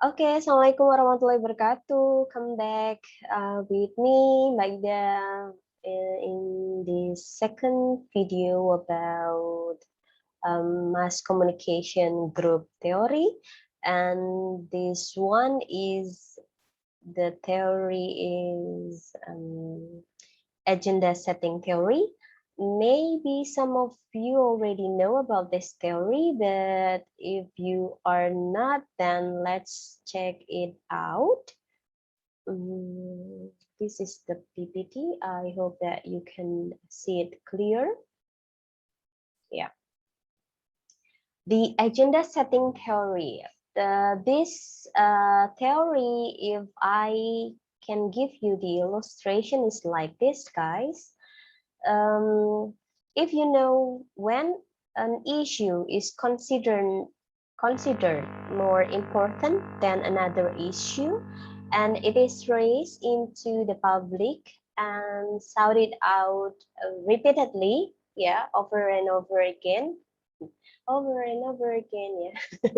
Oke, Assalamualaikum warahmatullahi wabarakatuh. Come back with me, Magda, in this second video about mass communication group theory. And this one is, the theory is agenda setting theory. Maybe some of you already know about this theory, but if you are not, then let's check it out. This is the PPT. I hope that you can see it clear. Yeah. The agenda setting theory. This theory, if I can give you the illustration, is like this, guys. If you know when an issue is considered more important than another issue, and it is raised into the public and shouted out repeatedly, yeah, over and over again, yeah,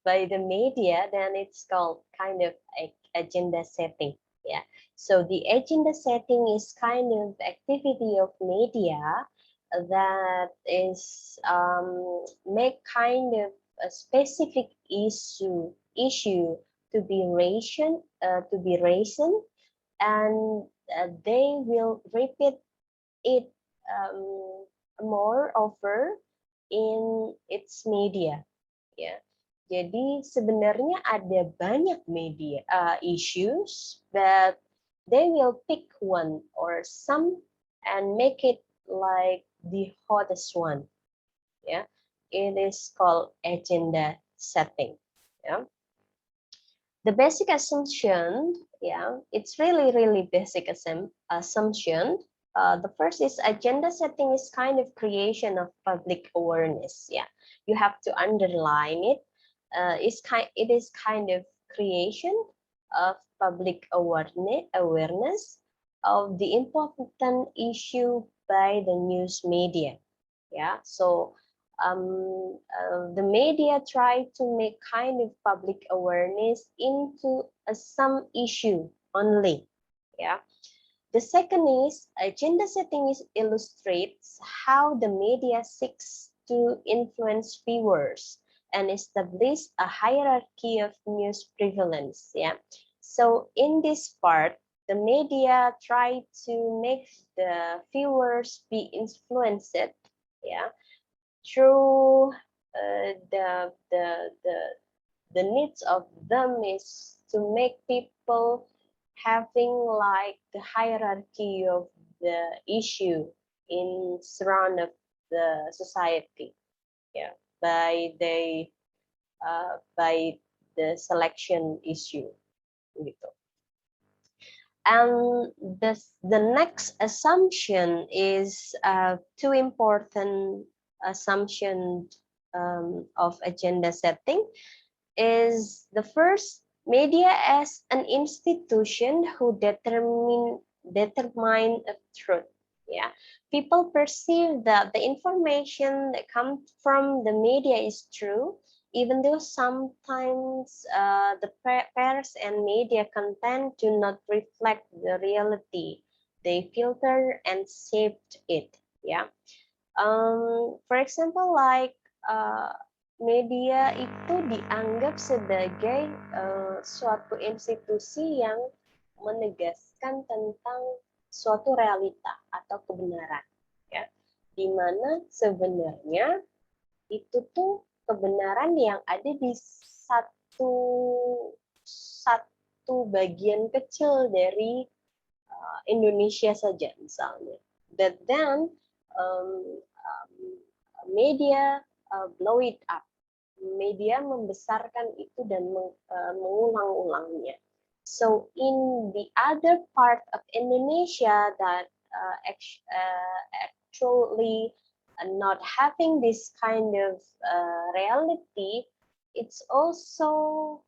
by the media, then it's called kind of agenda setting. Yeah. So the agenda setting is kind of activity of media that is make kind of a specific issue to be raised, and they will repeat it more over in its media. Ya. Jadi sebenarnya ada banyak media issues, but they will pick one or some and make it like the hottest one. Yeah, it is called agenda setting. Yeah, the basic assumption. Yeah, it's really basic assumption. The first is agenda setting is kind of creation of public awareness. Yeah, you have to underline it. It is kind of creation of public awareness of the important issue by the news media. Yeah, so the media try to make kind of public awareness into some issue only. Yeah. The second is agenda setting illustrates how the media seeks to influence viewers and establish a hierarchy of news prevalence. Yeah. So in this part, the media try to make the viewers be influenced. Yeah, through the needs of them is to make people having like the hierarchy of the issue in surround of the society. Yeah, by the selection issue gitu. And the next assumption is two important assumption of agenda setting. Is the first, media as an institution who determine a truth. Yeah, people perceive that the information that comes from the media is true, even though sometimes the press and media content do not reflect the reality. They filter and shaped it. Yeah. For example, like media itu dianggap sebagai suatu institusi yang menegaskan tentang suatu realita atau kebenaran, ya, di mana sebenarnya itu tuh kebenaran yang ada di satu bagian kecil dari Indonesia saja misalnya. But then media blow it up. Media membesarkan itu dan mengulang-ulangnya. So in the other part of Indonesia that actually not having this kind of reality, it's also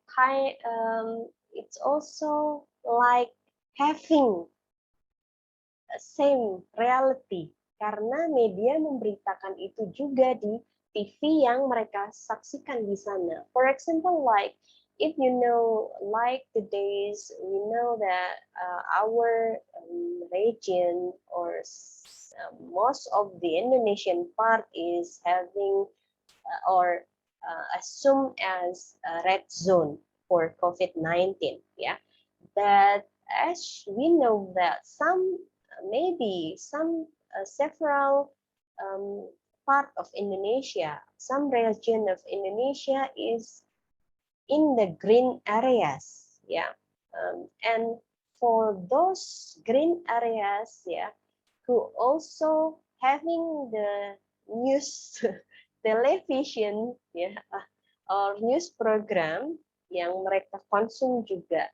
like having same reality, karena media memberitakan itu juga di TV yang mereka saksikan di sana. For example, like if you know, like today's, we know that our region or most of the Indonesian part is having or assumed as a red zone for COVID-19. Yeah, but as we know that some maybe some several part of Indonesia, some region of Indonesia is in the green areas, yeah, and for those green areas, yeah, who also having the news television, ya, or news program yang mereka konsum juga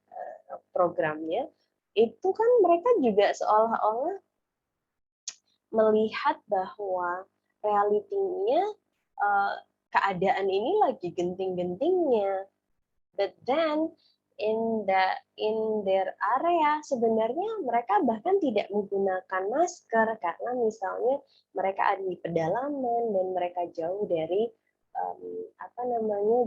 programnya, itu kan mereka juga seolah-olah melihat bahwa realitinya keadaan ini lagi genting-gentingnya. But then in their area sebenarnya mereka bahkan tidak menggunakan masker karena misalnya mereka ada di pedalaman dan mereka jauh dari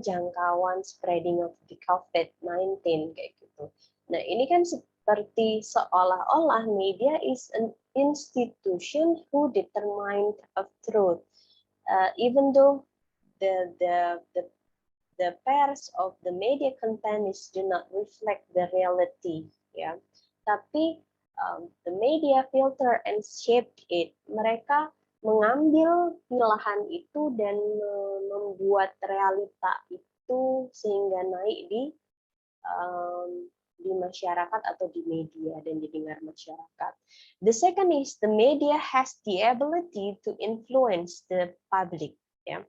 jangkauan spreading of the COVID-19 kayak gitu. Nah, ini kan seperti seolah-olah media is an institution who determined of truth, even though the pairs of the media companies do not reflect the reality, ya. Tapi the media filter and shaped it. Mereka mengambil pilihan itu dan membuat realita itu sehingga naik di masyarakat atau di media dan didengar masyarakat. The second is the media has the ability to influence the public, ya.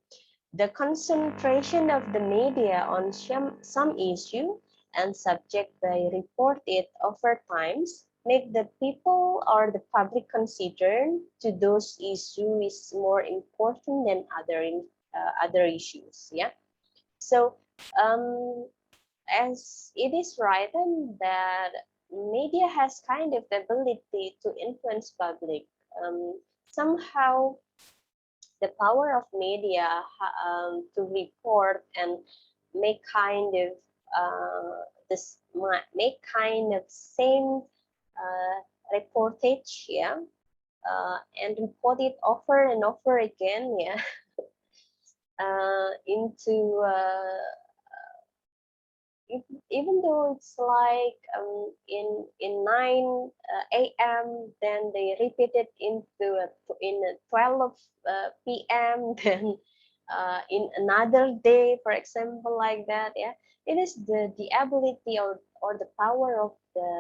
The concentration of the media on some issue and subject they report it over times make the people or the public consider to those issues is more important than other issues. Yeah. So as it is written that media has kind of the ability to influence public. Somehow the power of media to report and make kind of same reportage, yeah, and report it over and over again, yeah, into even though it's like in 9 a.m. then they repeat it in 12 p.m. then in another day, for example, like that, yeah. It is the ability or the power of the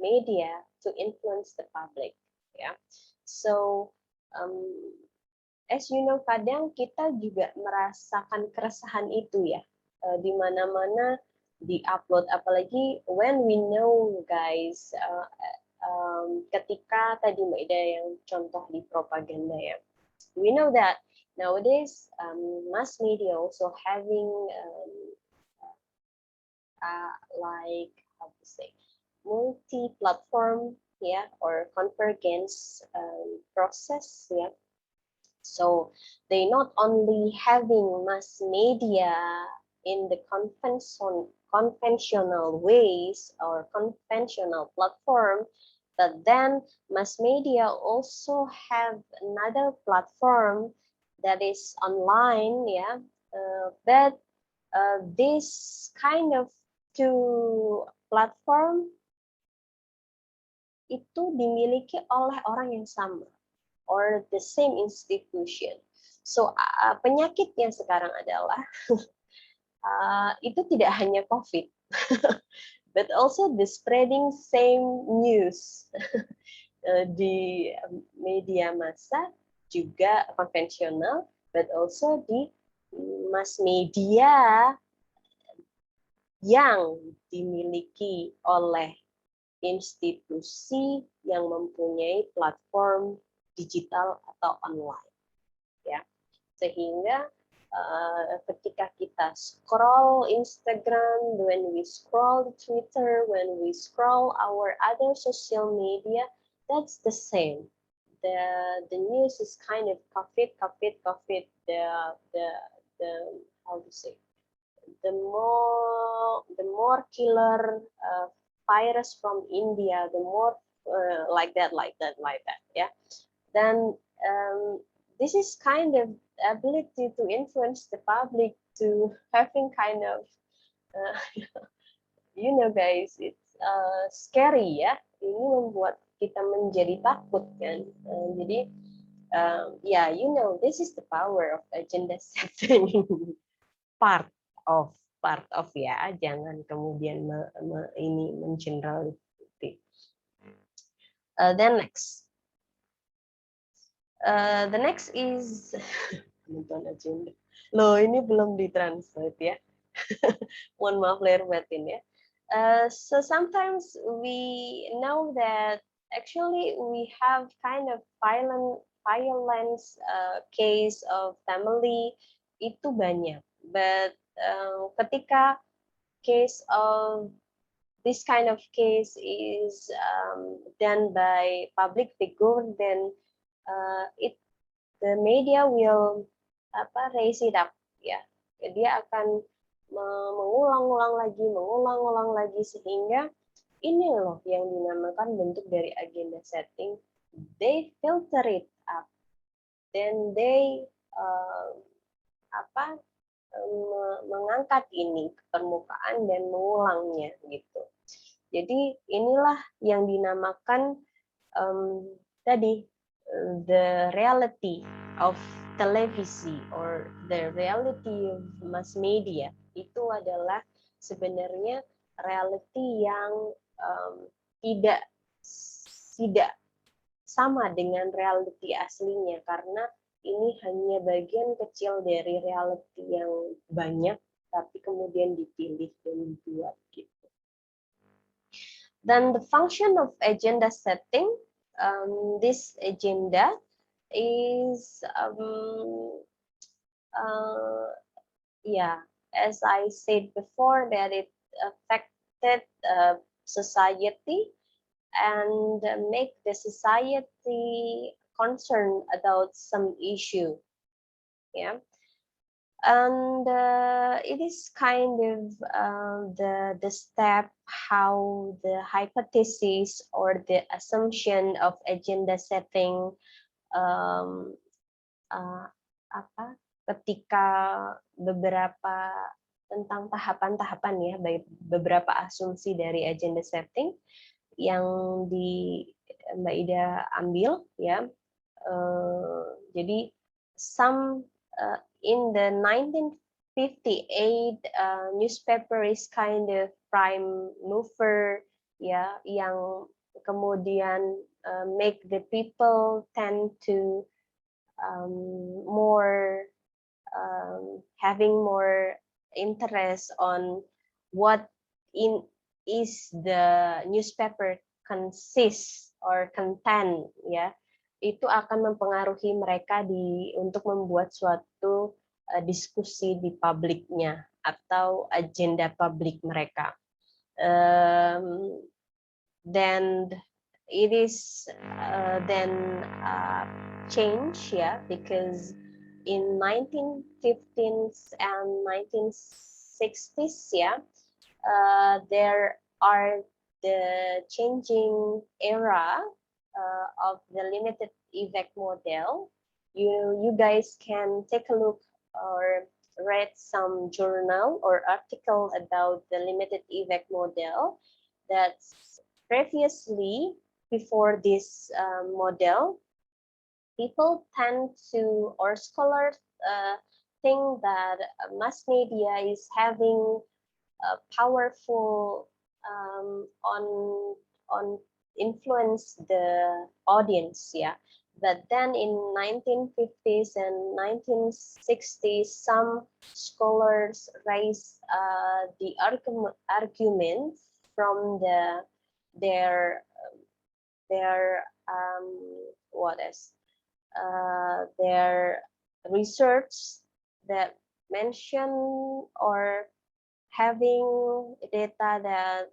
media to influence the public, yeah. So as you know, kadang kita juga merasakan keresahan itu ya, di mana-mana di-upload, apalagi when we know guys, ketika tadi Mbak Ida yang contoh di propaganda ya, we know that nowadays mass media also having like how to say multi-platform, yeah, or convergence process, yeah. So they not only having mass media in the conventional ways or conventional platform, but then mass media also have another platform that is online, yeah. But this kind of two platform itu dimiliki oleh orang yang sama or the same institution. So penyakitnya sekarang adalah itu tidak hanya COVID, but also the spreading same news di media massa juga konvensional, but also di mass media yang dimiliki oleh institusi yang mempunyai platform digital atau online, ya. Sehingga ketika kita scroll Instagram, when we scroll Twitter, when we scroll our other social media, that's the same. The news is kind of COVID. The how to say, the more more killer virus from India, the more like that. Yeah. Then this is kind of ability to influence the public to having kind of guys, it's scary ya. Ini membuat kita menjadi takut kan. Jadi yeah, this is the power of agenda setting. part of ya, jangan kemudian ini mengeneralisasi. Then next, the next is penentuan agenda. Loh, ini belum ditranslate ya. Mohon maaf lahir batin ya. So sometimes we know that actually we have kind of violence case of family itu banyak, but ketika case of this kind of case is done by public figure, then the media will raise it up ya. Dia akan mengulang-ulang lagi sehingga ini loh yang dinamakan bentuk dari agenda setting. They filter it up, then they mengangkat ini ke permukaan dan mengulangnya gitu. Jadi inilah yang dinamakan tadi the reality of televisi or the reality of mass media. Itu adalah sebenarnya reality yang tidak sama dengan reality aslinya, karena ini hanya bagian kecil dari reality yang banyak tapi kemudian dipilih dan dibuat gitu. Then the function of agenda setting, this agenda is as I said before, that it affected society and make the society concerned about some issue. Yeah. And it is kind of the step how the hypothesis or the assumption of agenda setting ketika beberapa tentang tahapan-tahapan ya, beberapa asumsi dari agenda setting yang Mbak Ida ambil ya. Jadi some in the 1958 newspaper is kind of prime mover ya, yang kemudian make the people tend to more having more interest on what is the newspaper consists or content ya. Itu akan mempengaruhi mereka untuk membuat suatu diskusi di publiknya atau agenda publik mereka. Then it is change ya, because in 1950s and 1960s ya, there are the changing era of the limited effect model. You guys can take a look or read some journal or article about the limited effect model. That's previously, before this model, people tend to, or scholars think that mass media is having a powerful on influence the audience, yeah. But then in 1950s and 1960s, some scholars raise the argument from their research that mention or having data that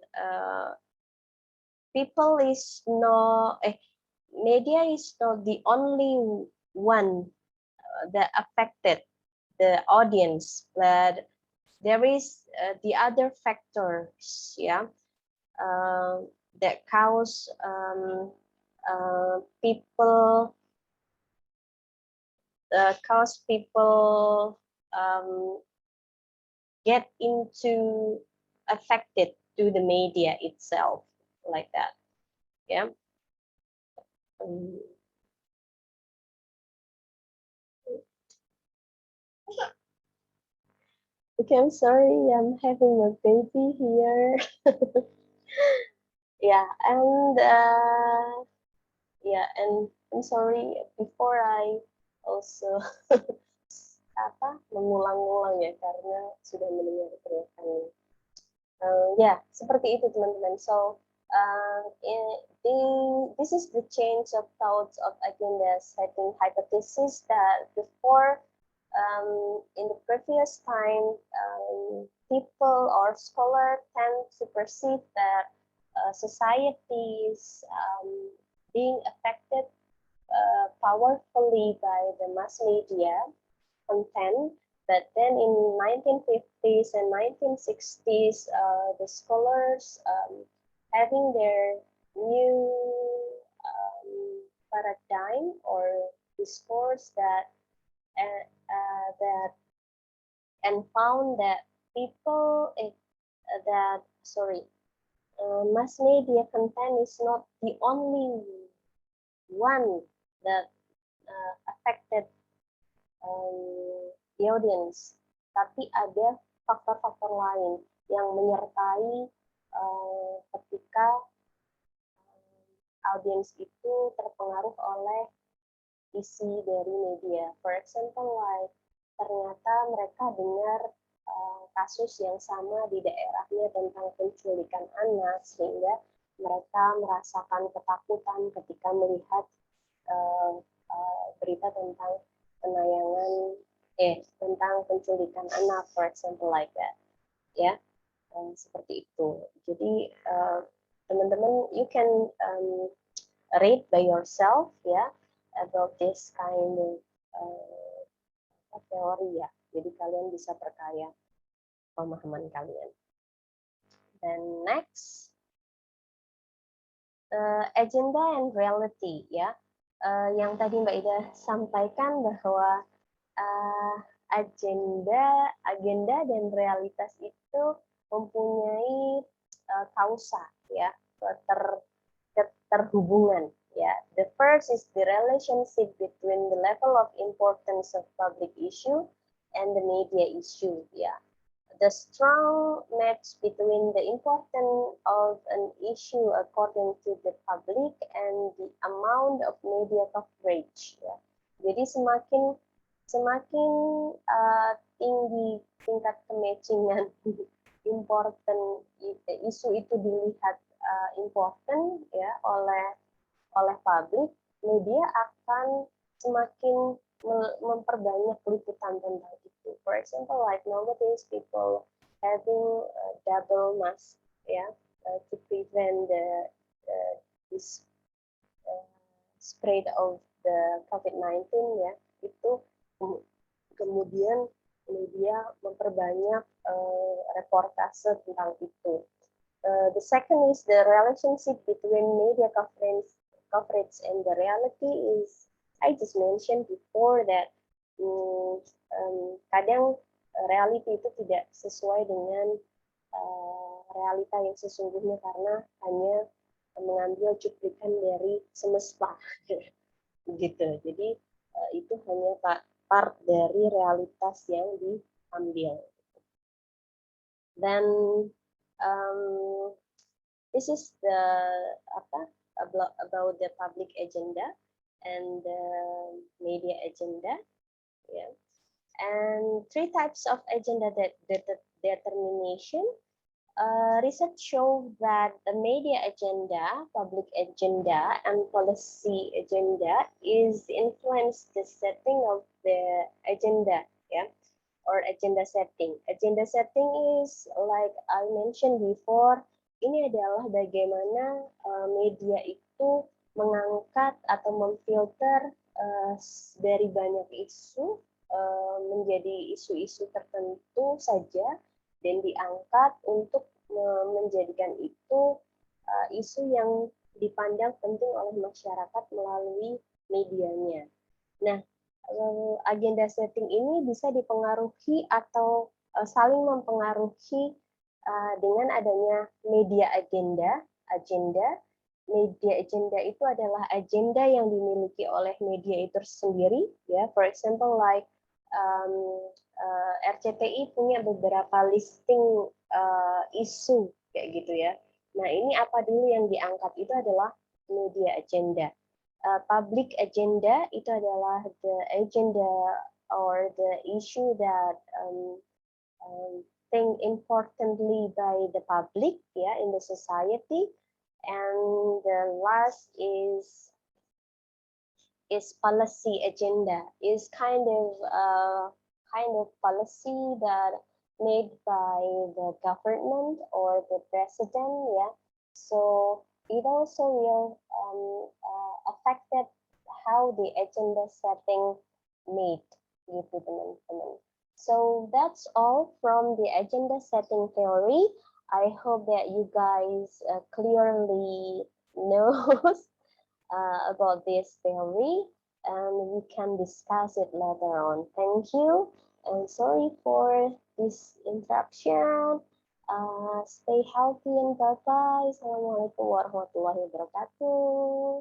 media is not the only one that affected the audience, but there is the other factors, yeah, that people get into affected to the media itself, like that, yeah. Um, okay, I'm sorry, I'm having a baby here. Yeah, and yeah, and I'm sorry before I also mengulang-ulang ya karena sudah mendengar teriakan. Ya, seperti itu teman-teman. So, this is the change of thoughts of agenda setting hypothesis that before, in the previous time, people or scholars tend to perceive that societies being affected powerfully by the mass media content. But then in 1950s and 1960s, the scholars having their new paradigm or discourse that and found that people mass media content is not the only one that affected the audience, tapi ada faktor-faktor lain yang menyertai ketika audiens itu terpengaruh oleh isi dari media. For example, like ternyata mereka dengar kasus yang sama di daerahnya tentang penculikan anak, sehingga mereka merasakan ketakutan ketika melihat berita tentang tentang penculikan anak, for example, like that, ya, seperti itu. Jadi teman-teman, you can read by yourself, ya, about this kind of teori, ya. Jadi kalian bisa perkaya pemahaman kalian. Dan next, agenda and reality, ya. Yang tadi Mbak Ida sampaikan bahwa agenda dan realitas itu mempunyai kausa, ya, terhubungan, ya. The first is the relationship between the level of importance of public issue and the media issue, ya. The strong match between the importance of an issue according to the public and the amount of media coverage, ya. Jadi semakin tinggi tingkat kematchingan important isu itu dilihat important, ya, oleh publik, media akan semakin memperbanyak liputan tentang itu. For example, like nowadays people having double mask, ya, to prevent this spread of the COVID-19, ya, itu kemudian media memperbanyak reportase tentang itu. The second is the relationship between media coverage and the reality is, I just mentioned before that kadang reality itu tidak sesuai dengan realita yang sesungguhnya karena hanya mengambil cuplikan dari semesta, gitu. Jadi itu hanya part dari realitas yang diambil. Dan this is the about the public agenda and the media agenda, yeah. And three types of agenda determination. Research shows that the media agenda, public agenda, and policy agenda is influence the setting of the agenda, yeah, or agenda setting. Agenda setting is like I mentioned before. Ini adalah bagaimana media itu mengangkat atau memfilter dari banyak isu menjadi isu-isu tertentu saja dan diangkat untuk menjadikan itu isu yang dipandang penting oleh masyarakat melalui medianya. Nah, agenda setting ini bisa dipengaruhi atau saling mempengaruhi dengan adanya media agenda. Media agenda itu adalah agenda yang dimiliki oleh media itu sendiri, ya. For example, like RCTI punya beberapa listing isu kayak gitu ya. Nah, ini apa dulu yang diangkat itu adalah media agenda. Public agenda itu adalah the agenda or the issue that think importantly by the public, yeah, in the society. And the last is policy agenda, is kind of policy that made by the government or the president, yeah. So it also will affected how the agenda setting made gitu teman-teman. So that's all from the agenda setting theory. I hope that you guys clearly knows about this theory, and we can discuss it later on. Thank you, and sorry for this interruption. Stay healthy and bye-bye. Assalamualaikum warahmatullahi wabarakatuh.